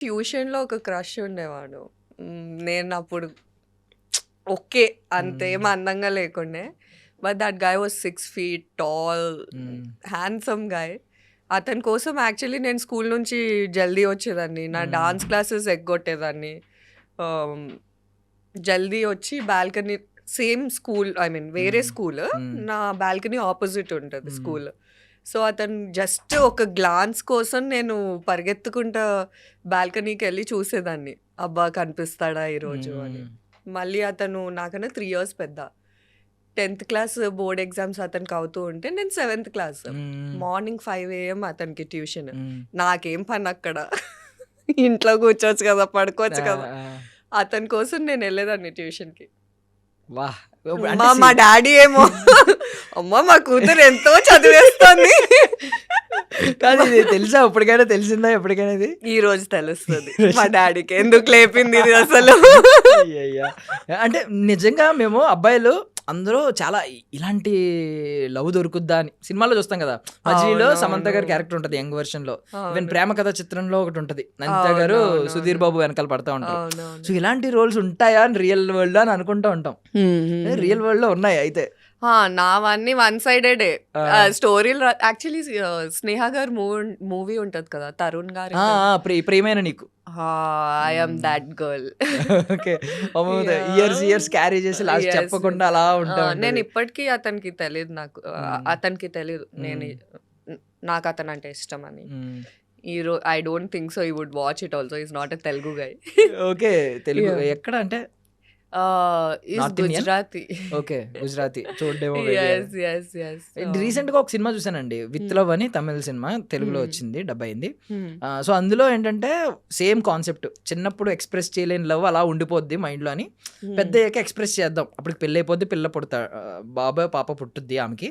ట్యూషన్‌లో ఒక క్రష్ ఉండేవాడు. నేను అప్పుడు ఓకే. అంతేం అందంగా లేకుండే. But that guy was 6 feet tall, handsome guy. అతని కోసం యాక్చువల్లీ నేను స్కూల్ నుంచి జల్దీ వచ్చేదాన్ని. నా డాన్స్ క్లాసెస్ ఎగ్గొట్టేదాన్ని. జల్దీ వచ్చి balcony same school I mean వేరే స్కూల్. నా బాల్కనీ ఆపోజిట్ ఉంటుంది స్కూల్. సో అతను జస్ట్ ఒక గ్లాన్స్ కోసం నేను పరిగెత్తుకుంటా బాల్కనీకి వెళ్ళి చూసేదాన్ని. అబ్బా కనిపిస్తాడా ఈరోజు అని. మళ్ళీ అతను నాకన్నా 3 years పెద్ద. 10th క్లాస్ బోర్డ్ ఎగ్జామ్స్ అతనికి అవుతూ ఉంటే నేను 7th క్లాస్. మార్నింగ్ 5 AM అతనికి ట్యూషన్. నాకేం పని అక్కడ, ఇంట్లో కూర్చోవచ్చు కదా, పడుకోవచ్చు కదా. అతని కోసం నేను వెళ్ళేదాన్ని ట్యూషన్కి. మా డాడీ ఏమో అమ్మ మా కూతురు ఎంతో చదివేస్తుంది. కాదు ఇది తెలుసా, ఎప్పటికైనా తెలిసిందా ఎప్పటికైనా? ఇది ఈ రోజు తెలుస్తుంది మా డాడీకి ఎందుకు లేపింది ఇది అసలు. అంటే నిజంగా మేము అబ్బాయిలు అందరూ చాలా ఇలాంటి లవ్ దొరుకుద్దా అని సినిమాలో చూస్తాం కదా. మజిలీలో సమంత గారి క్యారెక్టర్ ఉంటుంది యంగ్ వర్షన్ లో. ఈవెన్ ప్రేమ కథ చిత్రంలో ఒకటి ఉంటది, నందిత గారు సుధీర్ బాబు వెనకాల పడతా ఉంటారు. సో ఇలాంటి రోల్స్ ఉంటాయా అని రియల్ వరల్డ్ అని అనుకుంటా ఉంటాం. రియల్ వరల్డ్ లో ఉన్నాయి అయితే? నావన్నీ వన్ సైడెడే స్టోరీలు. యాక్చువల్లీ స్నేహ గారు మూవీ ఉంటది కదా, తరుణ్ గారు, ప్రియమైన నీకు. I am that girl. Okay, years carry చేసి లాస్ట్ చెప్పకుండా అలా ఉంటా. నేను ఇప్పటికీ అతనికి తెలియదు, అతనికి తెలియదు నాకు అతను అంటే ఇష్టం అని. I don't think so he would watch it also. Is not a Telugu guy. Okay, Telugu ఎక్కడ అంటే గుజరాతీ. ఓకే, గుజరాతీ చూడేమో. రీసెంట్ గా ఒక సినిమా చూసానండి, విత్ లవ్ అని, తమిళ సినిమా, తెలుగులో వచ్చింది, డబ్ అయింది. సో అందులో ఏంటంటే సేమ్ కాన్సెప్ట్, చిన్నప్పుడు ఎక్స్ప్రెస్ చేయలేని లవ్ అలా ఉండిపోద్ది మైండ్ లో అని, పెద్ద అయ్యాక ఎక్స్ప్రెస్ చేద్దాం, అప్పుడు పెళ్ళి అయిపోద్ది, పిల్ల పుడతా, బాబాయ్ పాప పుట్టుద్ది ఆమెకి.